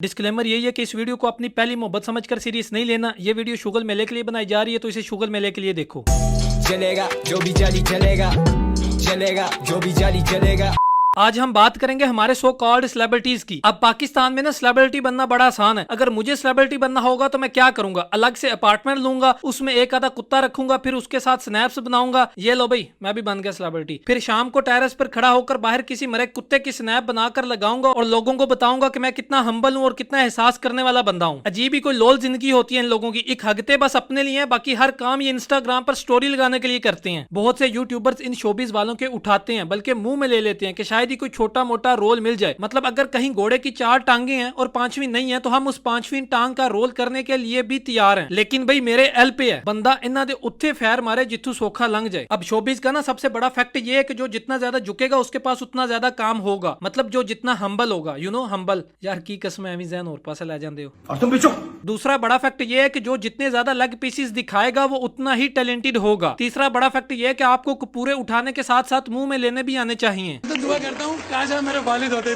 Disclaimer यही है कि इस वीडियो को अपनी पहली मोहब्बत समझकर सीरियस नहीं लेना। ये वीडियो शुगल मेले के लिए बनाई जा रही है, तो इसे शुगल मेले के लिए देखो। चलेगा जो भी जाली चलेगा, चलेगा जो भी जाली चलेगा। आज हम बात करेंगे हमारे सो कॉल्ड सेलिब्रिटीज की। अब पाकिस्तान में ना सेलिब्रिटी बनना बड़ा आसान है। अगर मुझे सेलिब्रिटी बनना होगा तो मैं क्या करूंगा, अलग से अपार्टमेंट लूंगा, उसमें एक आधा कुत्ता रखूंगा, फिर उसके साथ स्नैप्स बनाऊंगा। ये लो भाई, मैं भी बन गया सेलिब्रिटी। फिर शाम को टेरेस पर खड़ा होकर बाहर किसी मरे कुत्ते की स्नैप बनाकर लगाऊंगा और लोगों को बताऊंगा कि मैं कितना हम्बल हूं और कितना एहसास करने वाला बंदा हूं। अजीब ही कोई लोल जिंदगी होती है इन लोगों की। एक हगते बस अपने लिए है, बाकी हर काम ये इंस्टाग्राम पर स्टोरी लगाने के लिए करते हैं। बहुत से यूट्यूबर्स इन शोबीज वालों के उठाते हैं, बल्कि मुंह में ले लेते हैं कि शायद ही कोई छोटा मोटा रोल मिल जाए। मतलब अगर कहीं घोड़े की 4 टांगे हैं और 5वीं नहीं है तो हम उस 5वीं टांग का रोल करने के लिए भी तैयार हैं। लेकिन भाई मेरे एल पे है, बंदा इन्ना दे उत्थे फैर मारे जिथू सोखा लंघ जाए। अब शोबीज का ना सबसे बड़ा फैक्ट ये है कि जो जितना ज्यादा झुकेगा उसके पास उतना ज्यादा काम होगा। मतलब जो जितना हम्बल होगा, यू नो हम्बल यार की कसम एवं जैन और पास ले जाते हो और तुम पीछो। दूसरा बड़ा फैक्ट ये है कि जो जितने ज्यादा लेग पीसेस दिखाएगा वो उतना ही टैलेंटेड होगा। तीसरा बड़ा फैक्ट ये है कि आपको पूरे उठाने के साथ साथ मुंह में लेने भी आने चाहिए। तो दुआ करता हूँ काश आप मेरे वालिद होते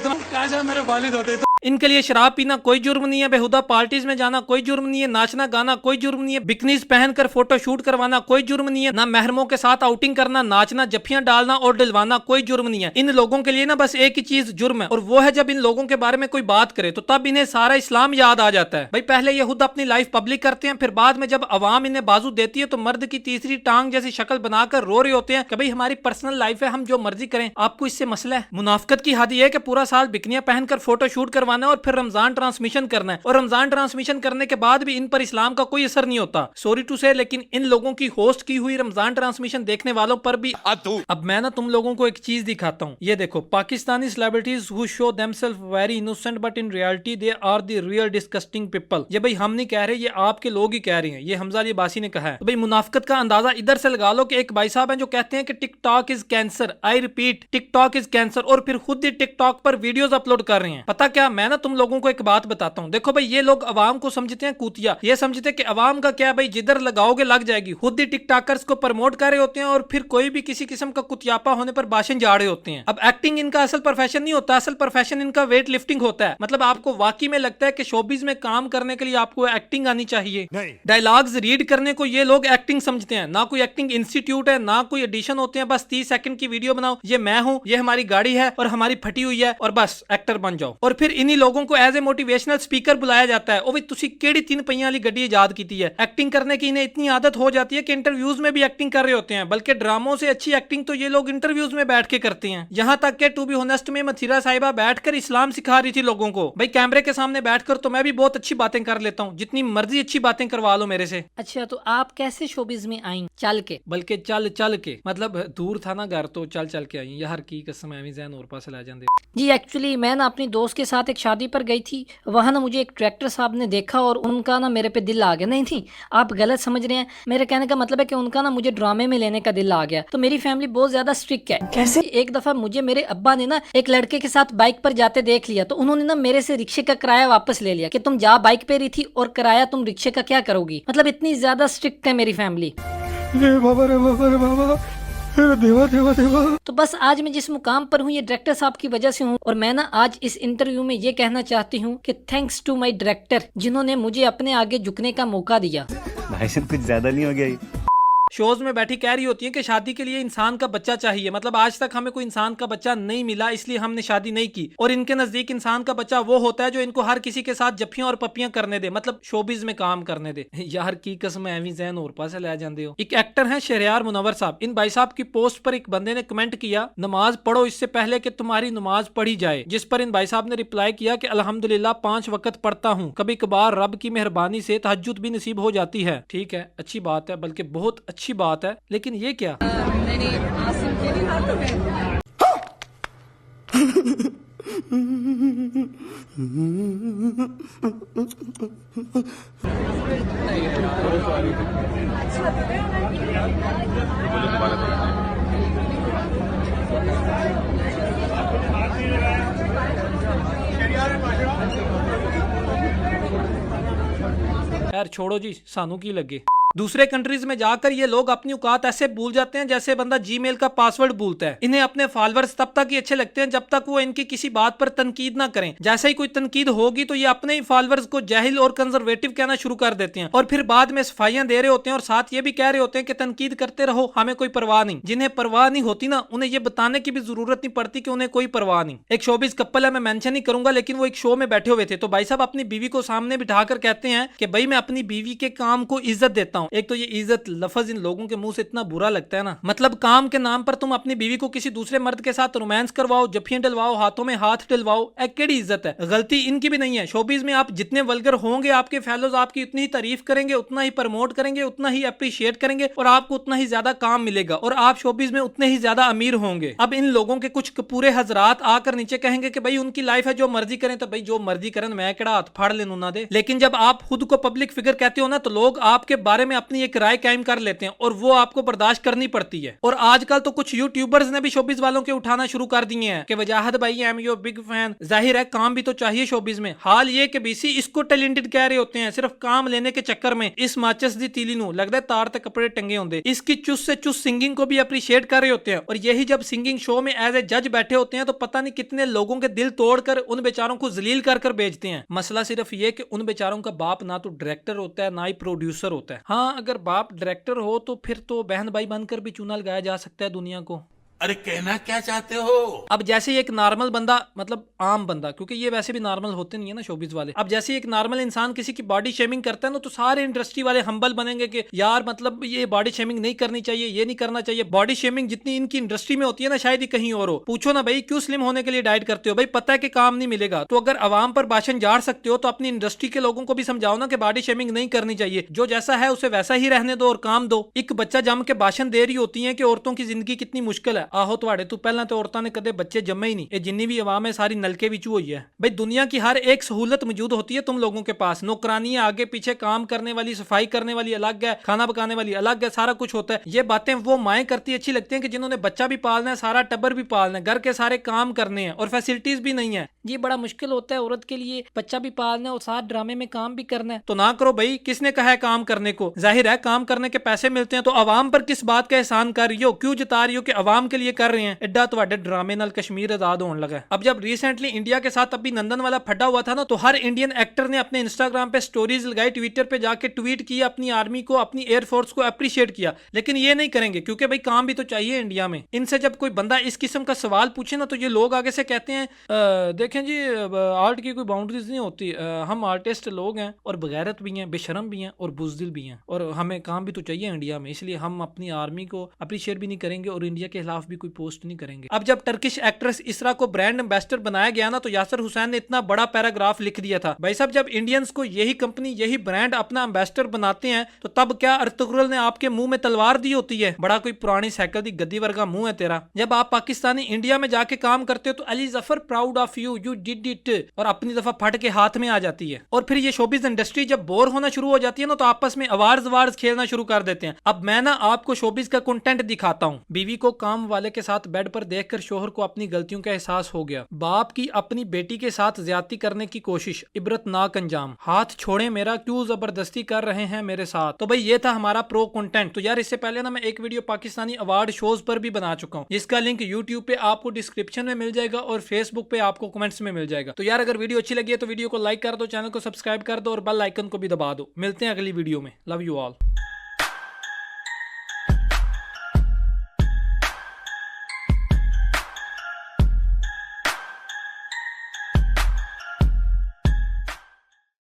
तो इनके लिए शराब पीना कोई जुर्म नहीं है, बेहुदा पार्टीज में जाना कोई जुर्म नहीं है, नाचना गाना कोई जुर्म नहीं है, बिकनीज पहनकर फोटो शूट करवाना कोई जुर्म नहीं है, ना महरमों के साथ आउटिंग करना, नाचना, जफ्फियां डालना और डलवाना कोई जुर्म नहीं है। इन लोगों के लिए ना बस एक ही चीज जुर्म है, और वो है जब इन लोगों के बारे में कोई बात करे तो तब इन्हें सारा इस्लाम याद आ जाता है। भाई पहले ये खुद अपनी लाइफ पब्लिक करते हैं, फिर बाद में जब अवाम इन्हें बाजू देती है तो मर्द की तीसरी टांग जैसी शक्ल बनाकर रो रहे होते हैं कि भाई हमारी पर्सनल लाइफ है, हम जो मर्जी करें, आपको इससे मसला है। मुनाफिकत की हद ये है कि पूरा साल बिकनियां पहनकर फोटो शूट करवाना और फिर रमजान ट्रांसमिशन करना है, और रमजान ट्रांसमिशन करने के बाद भी इन पर इस्लाम का कोई असर नहीं होता। सॉरी टू से, लेकिन इन लोगों की होस्ट की हुई रमजान ट्रांसमिशन देखने वालों पर भी अब मैं ना तुम लोगों को एक चीज दिखाता हूँ। ये देखो, Pakistani celebrities who show themselves very innocent but in reality they are the real disgusting people. ये भाई हम नहीं कह रहे, ये आपके लोग ही कह रहे हैं। ये हमजा अली बासी ने कहा है। तो भाई मुनाफिकत का अंदाजा इधर से लगा लो कि एक भाई साहब हैं जो कहते हैं कि TikTok is cancer. I repeat, TikTok is cancer, और फिर खुद ही टिकटॉक पर वीडियोस अपलोड कर रहे हैं। पता क्या, मैं ना तुम लोगों को एक बात बताता हूँ। देखो भाई, ये लोग अवाम को समझते हैं कुतिया। ये समझते हैं कि अवाम का क्या भाई, जिधर लगाओगे लग जाएगी। खुद ही टिकटॉकर्स को प्रमोट कर रहे होते हैं और फिर कोई भी किसी किस्म का कुतियापा होने पर भाषण जा रहे होते हैं। अब एक्टिंग इनका असल प्रोफेशन नहीं होता, असल प्रोफेशन इनका वेट लिफ्टिंग होता है। मतलब आपको वाकई में लगता है कि शोबीज में काम करने के लिए आपको एक्टिंग आनी चाहिए? डायलॉग्स रीड करने को ये लोग एक्टिंग समझते हैं। ना कोई एक्टिंग इंस्टीट्यूट है, ना कोई एडिशन होते हैं। बस 30 सेकंड की वीडियो बनाओ, ये मैं हूँ, ये हमारी गाड़ी है और हमारी फटी हुई है, और बस एक्टर बन जाओ। और फिर इन्हीं लोगों को एज ए मोटिवेशनल स्पीकर बुलाया जाता है। ओ भाई तुसी केड़ी 3 पहियां वाली गड्डी इजाद की है। एक्टिंग करने की इन्हें इतनी आदत हो जाती है कि इंटरव्यूज में भी एक्टिंग कर रहे होते हैं। बल्कि ड्रामों से अच्छी एक्टिंग तो ये लोग इंटरव्यूज में बैठ के करते हैं। यहाँ तक कि टू बी ऑनेस्ट में मथीरा साहिबा बैठकर इस्लाम सिखा रही थी लोगों को। भाई कैमरे के सामने बैठकर तो मैं भी बहुत अच्छी बातें कर लेता हूँ, जितनी मर्जी अच्छी बातें करवा लो मेरे से। अच्छा, तो आप कैसे शोबिज में आई? चल के? बल्कि चल चल के, मतलब दूर था ना घर, तो चल चल के आई। यार की कसम एवं जैन और पास ला जाते। जी एक्चुअली मैं ना अपनी दोस्त के साथ एक शादी पर गई थी। वहाँ ना मुझे एक डायरेक्टर साहब ने देखा और उनका ना मेरे पे दिल आ गया। नहीं थी, आप गलत समझ रहे हैं। मेरे कहने का मतलब है कि उनका ना मुझे ड्रामे में लेने का दिल आ गया। तो मेरी फैमिली बहुत ज्यादा स्ट्रिक्ट है। कैसे? एक दफा मुझे मेरे अब्बा ने ना एक लड़के के साथ बाइक पर जाते देख लिया, तो उन्होंने ना मेरे से रिक्शे का किराया वापस ले लिया कि तुम जा बाइक पे रही थी और किराया तुम रिक्शे का क्या करोगी। मतलब इतनी ज्यादा स्ट्रिक्ट है मेरी फैमिली। रे बाबा रे बाबा रे बाबा, देवा देवा देवा। तो बस आज मैं जिस मुकाम पर हूँ ये डायरेक्टर साहब की वजह से हूँ। और मैं ना आज इस इंटरव्यू में ये कहना चाहती हूँ कि थैंक्स टू माय डायरेक्टर, जिन्होंने मुझे अपने आगे झुकने का मौका दिया। भाई साहब कुछ ज्यादा नहीं हो गया ये? शोज में बैठी कह रही होती है कि शादी के लिए इंसान का बच्चा चाहिए। मतलब आज तक हमें कोई इंसान का बच्चा नहीं मिला, इसलिए हमने शादी नहीं की। और इनके नजदीक इंसान का बच्चा वो होता है जो इनको हर किसी के साथ जफ्फियां और पप्पियां करने दे, मतलब शोबिज में काम करने दे। यार की कसम एवं जैन और पास ले जाते हो। एक एक्टर है शहरयार मुनव्वर साहब। इन भाई साहब की पोस्ट पर एक बंदे ने कमेंट किया, नमाज पढ़ो इससे पहले कि तुम्हारी नमाज पढ़ी जाए। जिस पर इन भाई साहब ने रिप्लाई किया कि अल्हम्दुलिल्लाह 5 वक्त पढ़ता हूँ, कभी कभार रब की मेहरबानी से तहज्जुद भी नसीब हो जाती है। ठीक है, अच्छी बात है, बल्कि बहुत अच्छी बात है। लेकिन ये क्या? यार छोड़ो जी, सानू की लगे। दूसरे कंट्रीज में जाकर ये लोग अपनी औकात ऐसे भूल जाते हैं जैसे बंदा जीमेल का पासवर्ड भूलता है। इन्हें अपने फॉलोअर्स तब तक ही अच्छे लगते हैं जब तक वो इनकी किसी बात पर तनकीद ना करें। जैसे ही कोई तनकीद होगी तो ये अपने ही फॉलोअर्स को जाहिल और कंजर्वेटिव कहना शुरू कर देते हैं और फिर बाद में सफाइयां दे रहे होते हैं और साथ ये भी कह रहे होते हैं कि तनकीद करते रहो, हमें कोई परवाह नहीं। जिन्हें परवाह नहीं होती ना, उन्हें ये बताने की भी जरूरत नहीं पड़ती कि उन्हें कोई परवाह नहीं। एक शोबिस कपल है, मैं मेंशन नहीं करूंगा, लेकिन वो एक शो में बैठे हुए थे तो भाई साहब अपनी बीवी को सामने बिठाकर कहते हैं कि भाई मैं अपनी बीवी के काम को इज्जत देता हूं। एक तो ये इज्जत लफ्ज इन लोगों के मुंह से इतना बुरा लगता है ना, मतलब काम के नाम पर तुम अपनी बीवी को किसी दूसरे मर्द के साथ रोमांस करवाओ, जफ्फियां डलवाओ, हाथों में हाथ डलवाओ, एक केड़ी इज्जत है। गलती इनकी भी नहीं है। शोबिस में आप जितने वल्गर होंगे आपके फैलोज आपकी उतनी ही तारीफ करेंगे, उतना ही प्रमोट करेंगे, उतना ही अप्रिशिएट करेंगे और आपको उतना ही ज्यादा काम मिलेगा और आप शोबिस में उतने ही ज्यादा अमीर होंगे। अब इन लोगों के कुछ पूरे हजरात आकर नीचे कहेंगे कि भाई उनकी लाइफ है, जो मर्जी करें, तो भाई जो मर्जी करें, मैं केड़ा हाथ फाड़ लेनू ना दे। लेकिन जब आप खुद को पब्लिक फिगर कहते हो ना तो लोग आपके बारे में अपनी एक राय कायम कर लेते हैं और वो आपको बर्दाश्त करनी पड़ती है। और आजकल तो कुछ यूट्यूबर्स ने भी शोबिस वालों के उठाना शुरू कर दिए हैं कि वजाहत भाई I am your big fan. जाहिर है काम भी तो चाहिए शोबिस में। हाल ये कि बीसी इसको टैलेंटेड कह रहे होते हैं, सिर्फ काम लेने के चक्कर में इस माचस दी तीली नू लगता है तार तक कपड़े टंगे होंगे। इसकी चुस से चुस सिंगिंग को भी अप्रिशिएट कर रहे होते हैं और यही जब सिंगिंग शो में एज ए जज बैठे होते हैं तो पता नहीं कितने लोगों के दिल तोड़कर उन बेचारों को जलील कर कर भेजते हैं। मसला सिर्फ ये कि उन बेचारों का बाप ना तो डायरेक्टर होता है ना ही प्रोड्यूसर होता है। हाँ, अगर बाप डायरेक्टर हो तो फिर तो बहन भाई बनकर भी चूना लगाया जा सकता है दुनिया को। अरे कहना क्या चाहते हो? अब जैसे एक नॉर्मल बंदा, मतलब आम बंदा, क्योंकि ये वैसे भी नॉर्मल होते नहीं है ना शोबिस वाले। अब जैसे एक नॉर्मल इंसान किसी की बॉडी शेमिंग करता है ना तो सारे इंडस्ट्री वाले हम्बल बनेंगे कि यार मतलब ये बॉडी शेमिंग नहीं करनी चाहिए, ये नहीं करना चाहिए। बॉडी शेमिंग जितनी इनकी इंडस्ट्री में होती है ना शायद ही कहीं और हो। पूछो ना भाई क्यों स्लिम होने के लिए डाइट करते हो? भाई पता है कि काम नहीं मिलेगा। तो अगर अवाम पर भाषण झाड़ सकते हो तो अपनी इंडस्ट्री के लोगों को भी समझाओ ना कि बॉडी शेमिंग नहीं करनी चाहिए। जो जैसा है उसे वैसा ही रहने दो और काम दो। एक बच्चा जम के भाषण दे रही होती है कि औरतों की जिंदगी कितनी मुश्किल है। आहो तुम्हारे तो पहला तो औरतों ने कदे बच्चे जमे ही नहीं। ये जिन्नी भी अवाम है सारी नलके विचू हुई है। भाई दुनिया की हर एक सहूलत मौजूद होती है तुम लोगों के पास। नौकरानियां आगे पीछे काम करने वाली, सफाई करने वाली अलग है, खाना पकाने वाली अलग है, सारा कुछ होता है। ये बातें वो माएं करती अच्छी लगती हैं कि जिन्होंने बच्चा भी पालना है, सारा टब्बर भी पालना है, घर के सारे काम करने हैं और फैसिलिटीज भी नहीं है। ये बड़ा मुश्किल होता है औरत के लिए, बच्चा भी पालना है और साथ ड्रामे में काम भी करना है। तो ना करो भाई, किसने कहा है काम करने को? जाहिर है काम करने के पैसे मिलते हैं तो अवाम पर किस बात का एहसान कर रही हो? क्यों जता रही हो कि अवाम के लिए कर रहे हैं? एड्डा तुम्हारे ड्रामे नाल कश्मीर आजाद होने लगा। अब जब रिसेंटली इंडिया के साथ अभी नंदन वाला फटा हुआ था ना तो हर इंडियन एक्टर ने अपने इंस्टाग्राम पे स्टोरीज लगाई, ट्विटर पे जाके ट्वीट किया, अपनी आर्मी को, अपनी एयरफोर्स को अप्रिशिएट किया। लेकिन ये नहीं करेंगे क्योंकि भाई काम भी तो चाहिए इंडिया में। इनसे जब कोई बंदा इस किस्म का सवाल पूछे ना तो ये लोग आगे से कहते हैं देखें जी आर्ट की कोई बाउंड्रीज नहीं होती, हम आर्टिस्ट लोग हैं और बगैरत भी हैं, बेशरम भी हैं और बुजदिल भी हैं और हमें काम भी तो चाहिए इंडिया में, इसलिए हम अपनी आर्मी को अप्रिशिएट भी नहीं करेंगे और इंडिया के खिलाफ भी कोई पोस्ट नहीं करेंगे। अब जब टर्किश एक्ट्रेस इसरा को ब्रांड एम्बेसडर बनाया गया ना तो यासर हुसैन ने इतना बड़ा पैराग्राफ लिख दिया था। भाई साहब जब इंडियंस को यही कंपनी, यही ब्रांड अपना एम्बेसडर बनाते हैं तो तब क्या अर्तुगरुल ने आपके मुंह में तलवार दी होती है? बड़ा कोई पुरानी साइकिल दी गद्दी वर्गा मुंह है तेरा। जब आप पाकिस्तानी इंडिया में जाके काम करते हो तो Ali Zafar proud of you, you did it, और अपनी दफा फट के हाथ में आ जाती है। और फिर ये शोबिज इंडस्ट्री जब बोर होना शुरू हो जाती है ना तो आपस में अवार्स खेलना शुरू कर देते हैं। अब मैं ना आपको शोबिज का कंटेंट दिखाता हूँ। बीवी को काम वाले के साथ बेड पर देखकर शोहर को अपनी गलतियों का एहसास हो गया। बाप की अपनी बेटी के साथ ज्यादती करने की कोशिश, इबरतनाक अंजाम। हाथ छोड़े मेरा, क्यों जबरदस्ती कर रहे हैं मेरे साथ। तो भाई ये था हमारा प्रो कंटेंट। तो यार इससे पहले ना मैं एक वीडियो पाकिस्तानी अवार्ड शोज पर भी बना चुका हूँ जिसका लिंक यूट्यूब पे आपको डिस्क्रिप्शन में मिल जाएगा और फेसबुक पे आपको कमेंट्स में मिल जाएगा। तो यार अगर वीडियो अच्छी लगी है तो वीडियो को लाइक कर दो, चैनल को सब्सक्राइब कर दो और बेल आइकन को भी दबा दो। मिलते हैं अगली वीडियो में। Love you all.